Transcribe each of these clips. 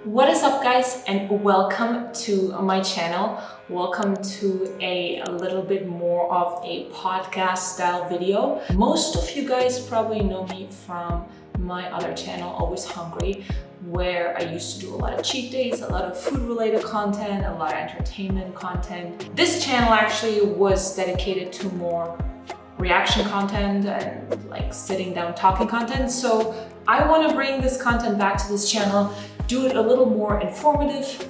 What is up, guys, and welcome to my channel. Welcome to a little bit more of a podcast style video. Most of you guys probably know me from my other channel, Always Hungry, where I used to do a lot of cheat days, a lot of food related content, a lot of entertainment content. This channel actually was dedicated to more reaction content and like sitting down talking content. So I want to bring this content back to this channel, do it a little more informative,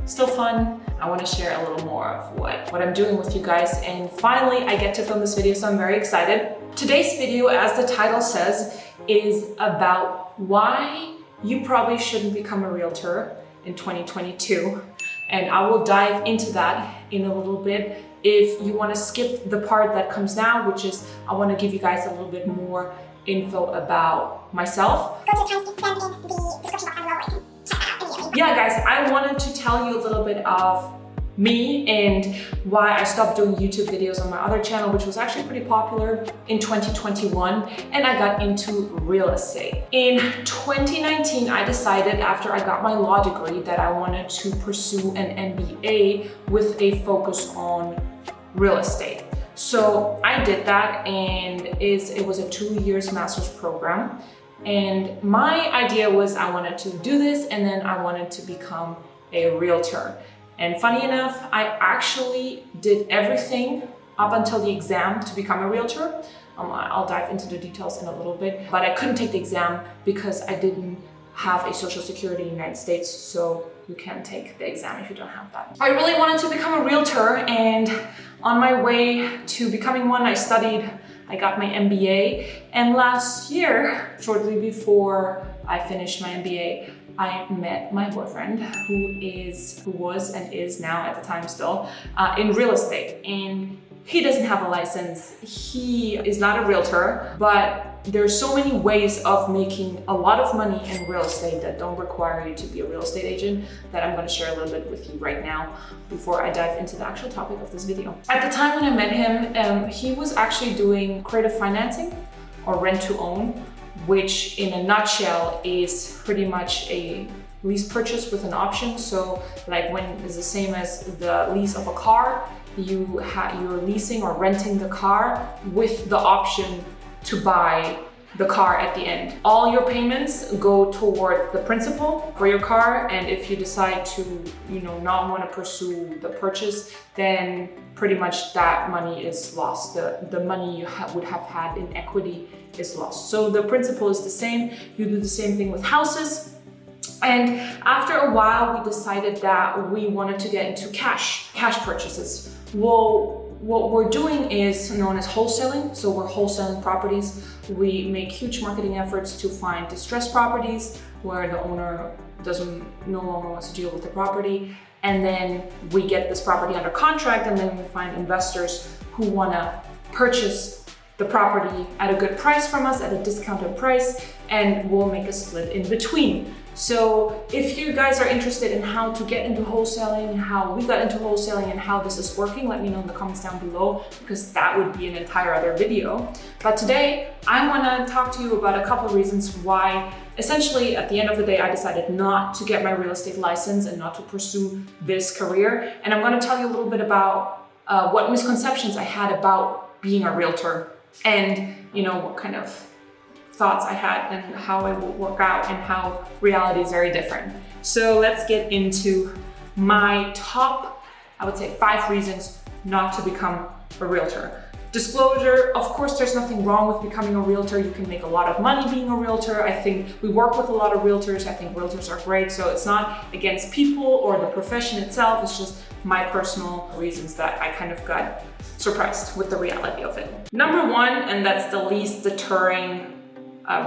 still fun. I want to share a little more of what I'm doing with you guys. And finally, I get to film this video, so I'm very excited. Today's video, as the title says, is about why you probably shouldn't become a realtor in 2022. And I will dive into that in a little bit. If you want to skip the part that comes now, which is I want to give you guys a little bit more info about myself. Go to the timestamp in the description box down below and check that out immediately. Yeah, guys, I wanted to tell you a little bit of me and why I stopped doing YouTube videos on my other channel, which was actually pretty popular in 2021, and I got into real estate. In 2019, I decided after I got my law degree that I wanted to pursue an MBA with a focus on real estate. So I did that, and it was a 2 years master's program. And my idea was I wanted to do this and then I wanted to become a realtor. And funny enough, I actually did everything up until the exam to become a realtor. I'll dive into the details in a little bit, but I couldn't take the exam because I didn't have a social security in the United States, so you can't take the exam if you don't have that. I really wanted to become a realtor, and on my way to becoming one, I got my MBA, and last year, shortly before I finished my MBA, I met my boyfriend, who was and is now at the time still in real estate. And he doesn't have a license. He is not a realtor, but there's so many ways of making a lot of money in real estate that don't require you to be a real estate agent that I'm going to share a little bit with you right now before I dive into the actual topic of this video. At the time when I met him, he was actually doing creative financing or rent to own, which in a nutshell is pretty much a lease purchase with an option. So like when it's the same as the lease of a car, you're leasing or renting the car with the option to buy the car at the end. All your payments go toward the principal for your car, and if you decide to, not want to pursue the purchase, then pretty much that money is lost. The money you would have had in equity is lost. So the principle is the same. You do the same thing with houses. And after a while, we decided that we wanted to get into cash purchases. Well, what we're doing is known as wholesaling. So we're wholesaling properties. We make huge marketing efforts to find distressed properties where the owner no longer wants to deal with the property. And then we get this property under contract, and then we find investors who want to purchase the property at a good price from us, at a discounted price, and we'll make a split in between. So if you guys are interested in how to get into wholesaling, how we got into wholesaling, and how this is working, let me know in the comments down below, because that would be an entire other video. But today, I want to talk to you about a couple of reasons why, essentially, at the end of the day, I decided not to get my real estate license and not to pursue this career. And I'm going to tell you a little bit about what misconceptions I had about being a realtor, and what kind of thoughts I had and how it will work out and how reality is very different. So let's get into my top, I would say, 5 reasons not to become a realtor. Disclosure, of course, there's nothing wrong with becoming a realtor. You can make a lot of money being a realtor. I think we work with a lot of realtors. I think realtors are great. So it's not against people or the profession itself. It's just my personal reasons that I kind of got surprised with the reality of it. Number 1, and that's the least deterring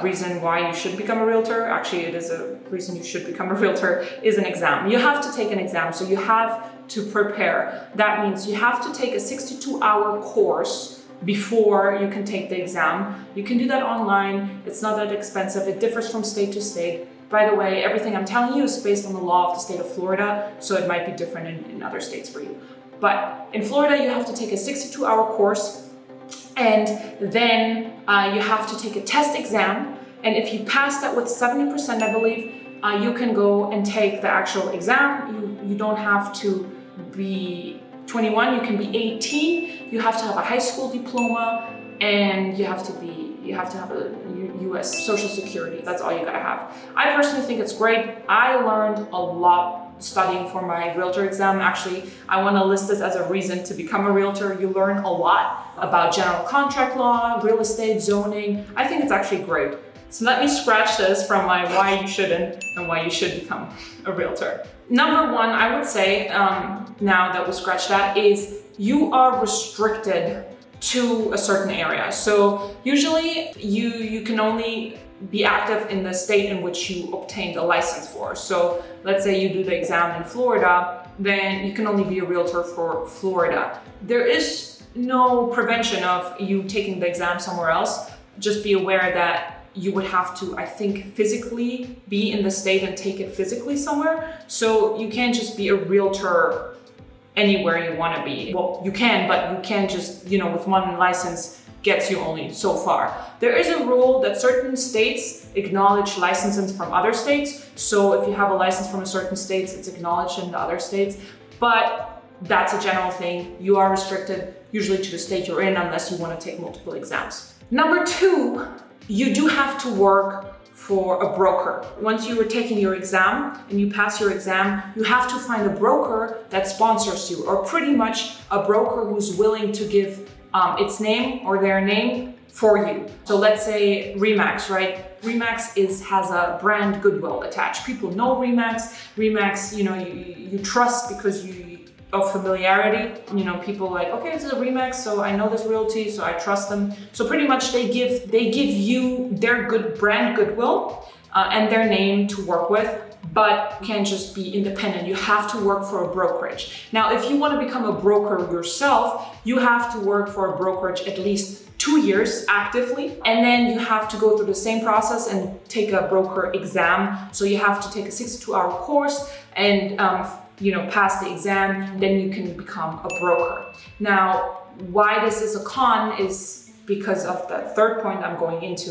reason why you should become a realtor, actually it is a reason you should become a realtor, is an exam. You have to take an exam, so you have to prepare. That means you have to take a 62-hour course before you can take the exam. You can do that online. It's not that expensive. It differs from state to state. By the way, everything I'm telling you is based on the law of the state of Florida, so it might be different in other states for you. But in Florida, you have to take a 62-hour course, and then you have to take a test exam. And if you pass that with 70%, I believe, you can go and take the actual exam. You don't have to be 21, you can be 18. You have to have a high school diploma, and you have to have a US Social Security. That's all you gotta have. I personally think it's great. I learned a lot studying for my realtor exam. Actually, I want to list this as a reason to become a realtor. You learn a lot about general contract law, real estate, zoning. I think it's actually great. So let me scratch this from my why you shouldn't and why you should become a realtor. Number one, I would say, now that we scratched that, is you are restricted to a certain area. So usually you can only be active in the state in which you obtained a license for. So let's say you do the exam in Florida, then you can only be a realtor for Florida. There is no prevention of you taking the exam somewhere else. Just be aware that you would have to, I think, physically be in the state and take it physically somewhere. So you can't just be a realtor anywhere you want to be. Well, you can, but you can't just, with one license gets you only so far. There is a rule that certain states acknowledge licenses from other states. So if you have a license from a certain state, it's acknowledged in the other states. But that's a general thing. You are restricted usually to the state you're in unless you want to take multiple exams. Number two, you do have to work for a broker. Once you are taking your exam and you pass your exam, you have to find a broker that sponsors you, or pretty much a broker who's willing to give its name or their name for you. So let's say RE/MAX, right? RE/MAX has a brand goodwill attached. People know RE/MAX. RE/MAX, you trust because of familiarity. People like, okay, this is a RE/MAX, so I know this realty, so I trust them. So pretty much they give you their brand goodwill and their name to work with, but you can't just be independent. You have to work for a brokerage. Now, if you want to become a broker yourself, you have to work for a brokerage at least 2 years actively, and then you have to go through the same process and take a broker exam. So you have to take a 62-hour course and pass the exam, then you can become a broker. Now, why this is a con is because of the third point I'm going into,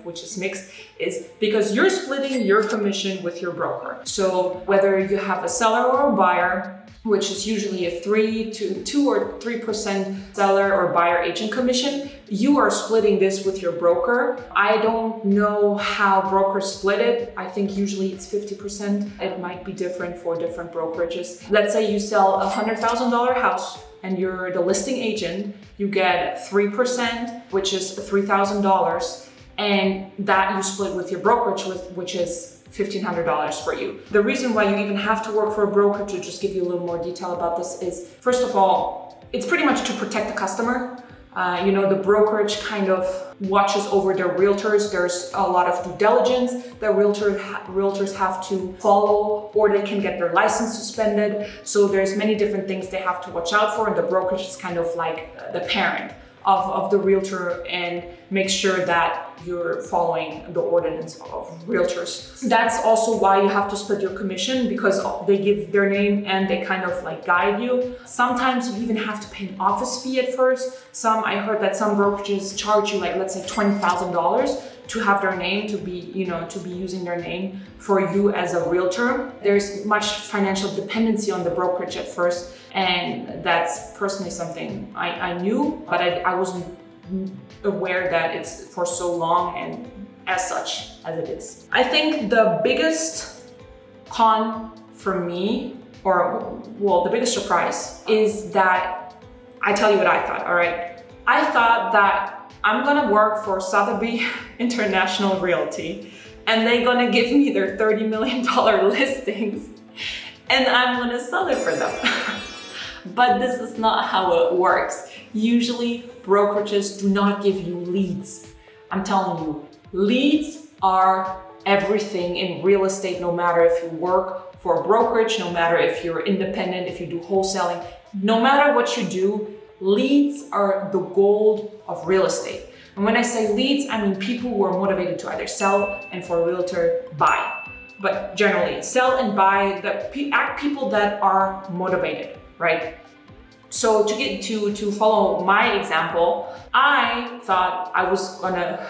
which is mixed, is because you're splitting your commission with your broker. So whether you have a seller or a buyer, which is usually a 2 or 3% seller or buyer agent commission, you are splitting this with your broker. I don't know how brokers split it. I think usually it's 50%. It might be different for different brokerages. Let's say you sell a $100,000 house and you're the listing agent, you get 3%, which is $3,000, and that you split with your brokerage, which is $1,500 for you. The reason why you even have to work for a broker, to just give you a little more detail about this, is first of all, it's pretty much to protect the customer. The brokerage kind of watches over their realtors. There's a lot of due diligence that realtors have to follow, or they can get their license suspended. So there's many different things they have to watch out for, and the brokerage is kind of like the parent of the realtor and make sure that you're following the ordinance of realtors. That's also why you have to split your commission, because they give their name and they kind of guide you. Sometimes you even have to pay an office fee at first. I heard that some brokerages charge you let's say $20,000 to have their name, to be using their name for you as a realtor. There's much financial dependency on the brokerage at first, and that's personally something I knew, but I wasn't aware that it's for so long and as such as it is. I think the biggest con for me, the biggest surprise, is that I tell you what I thought, all right? I thought that I'm gonna work for Sotheby's International Realty and they're gonna give me their $30 million listings and I'm gonna sell it for them. But this is not how it works. Usually brokerages do not give you leads. I'm telling you, leads are everything in real estate, no matter if you work for a brokerage, no matter if you're independent, if you do wholesaling, no matter what you do, leads are the gold of real estate. And when I say leads, I mean people who are motivated to either sell and, for a realtor, buy. But generally, sell and buy, people that are motivated, right? So to follow my example, I thought I was gonna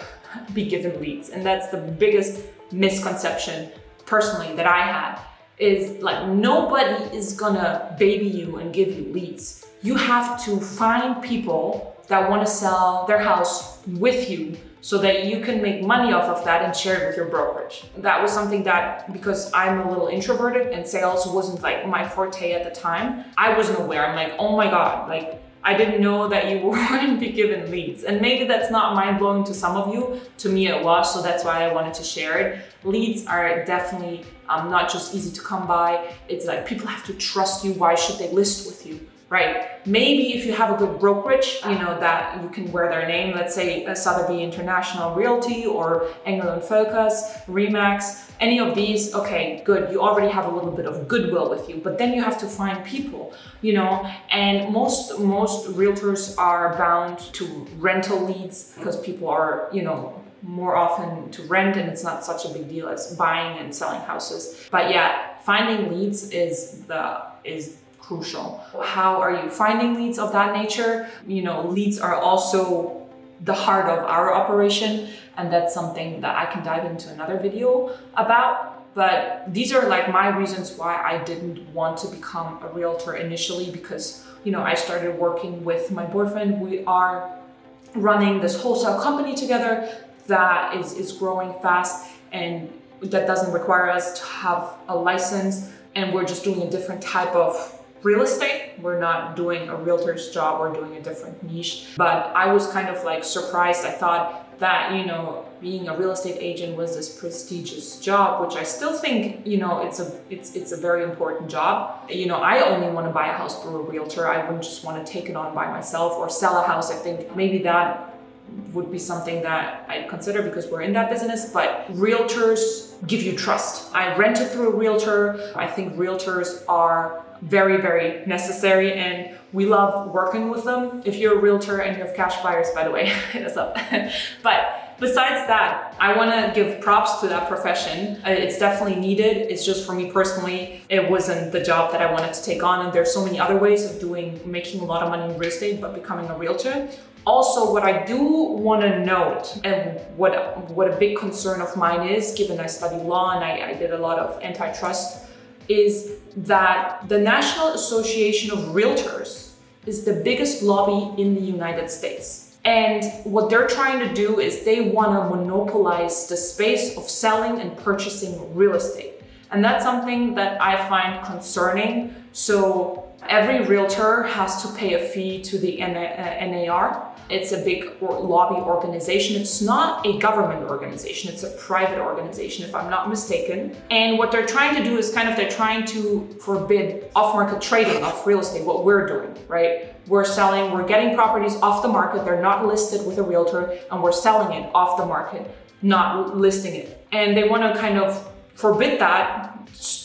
be given leads, and that's the biggest misconception personally that I had is like nobody is gonna baby you and give you leads. You have to find people that want to sell their house with you so that you can make money off of that and share it with your brokerage. That was something that, because I'm a little introverted and sales wasn't like my forte at the time, I wasn't aware. I'm like, oh my God, like I didn't know that you wouldn't be given leads. And maybe that's not mind-blowing to some of you. To me it was, so that's why I wanted to share it. Leads are definitely not just easy to come by. It's like people have to trust you. Why should they list with you? Right? Maybe if you have a good brokerage, you know, that you can wear their name, let's say Sotheby International Realty or Engel & Focus, Remax, any of these, okay, good. You already have a little bit of goodwill with you, but then you have to find people, you know, and most realtors are bound to rental leads because people are, you know, more often to rent and it's not such a big deal as buying and selling houses. But yeah, finding leads is crucial. How are you finding leads of that nature? You know, leads are also the heart of our operation, and that's something that I can dive into another video about. But these are like my reasons why I didn't want to become a realtor initially, because, you know, I started working with my boyfriend. We are running this wholesale company together that is growing fast, and that doesn't require us to have a license, and we're just doing a different type of real estate. We're not doing a realtor's job, we're doing a different niche. But I was kind of like surprised. I thought that, you know, being a real estate agent was this prestigious job, which I still think, you know, it's a very important job. You know, I only want to buy a house through a realtor. I wouldn't just want to take it on by myself or sell a house. I think maybe that would be something that I'd consider because we're in that business, but realtors give you trust. I rented through a realtor. I think realtors are very, very necessary and we love working with them. If you're a realtor and you have cash buyers, by the way, hit us up. But besides that, I want to give props to that profession. It's definitely needed. It's just for me personally, it wasn't the job that I wanted to take on. And there's so many other ways of making a lot of money in real estate, but becoming a realtor. Also, what I do want to note, and what a big concern of mine is, given I study law and I did a lot of antitrust, is that the National Association of Realtors is the biggest lobby in the United States. And what they're trying to do is they want to monopolize the space of selling and purchasing real estate. And that's something that I find concerning. So every realtor has to pay a fee to the NAR. It's a big lobby organization. It's not a government organization. It's a private organization, if I'm not mistaken. And what they're trying to do is they're trying to forbid off-market trading of real estate, what we're doing, right? We're getting properties off the market. They're not listed with a realtor, and we're selling it off the market, not listing it. And they want to kind of forbid that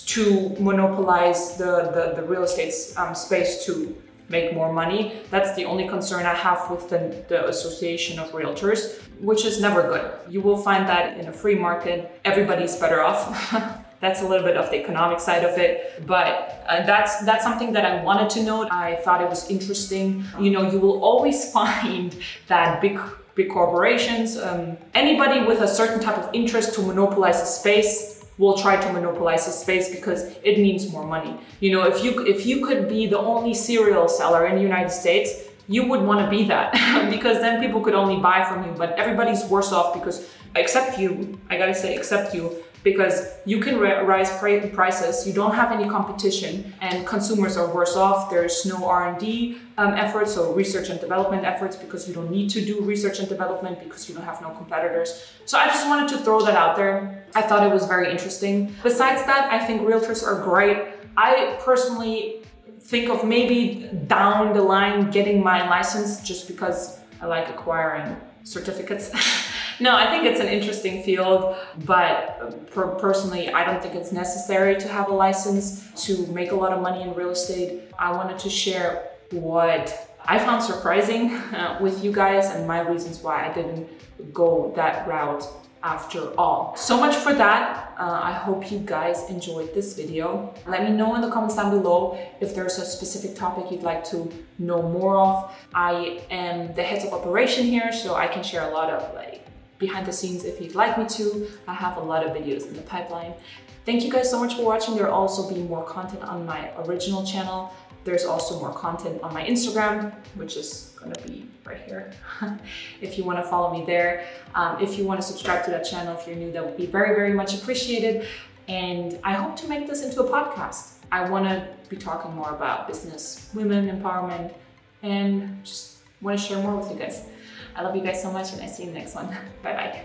to monopolize the real estate space to make more money. That's the only concern I have with the Association of Realtors, which is never good. You will find that in a free market, everybody's better off. That's a little bit of the economic side of it, but that's something that I wanted to note. I thought it was interesting. You know, you will always find that big corporations, anybody with a certain type of interest to monopolize a space will try to monopolize the space because it means more money. You know, if you could be the only cereal seller in the United States, you would want to be that because then people could only buy from you, but everybody's worse off except you, because you can raise prices, you don't have any competition, and consumers are worse off. There's no R&D efforts, so research and development efforts, because you don't need to do research and development because you don't have no competitors. So I just wanted to throw that out there. I thought it was very interesting. Besides that, I think realtors are great. I personally think of maybe down the line getting my license just because I like acquiring certificates. No, I think it's an interesting field, but personally, I don't think it's necessary to have a license to make a lot of money in real estate. I wanted to share what I found surprising with you guys and my reasons why I didn't go that route after all. So much for that. I hope you guys enjoyed this video. Let me know in the comments down below if there's a specific topic you'd like to know more of. I am the head of operation here, so I can share a lot of behind the scenes if you'd like me to. I have a lot of videos in the pipeline. Thank you guys so much for watching. There'll also be more content on my original channel. There's also more content on my Instagram, which is gonna be right here. If you wanna follow me there. If you wanna subscribe to that channel, if you're new, that would be very, very much appreciated. And I hope to make this into a podcast. I wanna be talking more about business, women empowerment, and just wanna share more with you guys. I love you guys so much, and I see you in the next one. Bye-bye.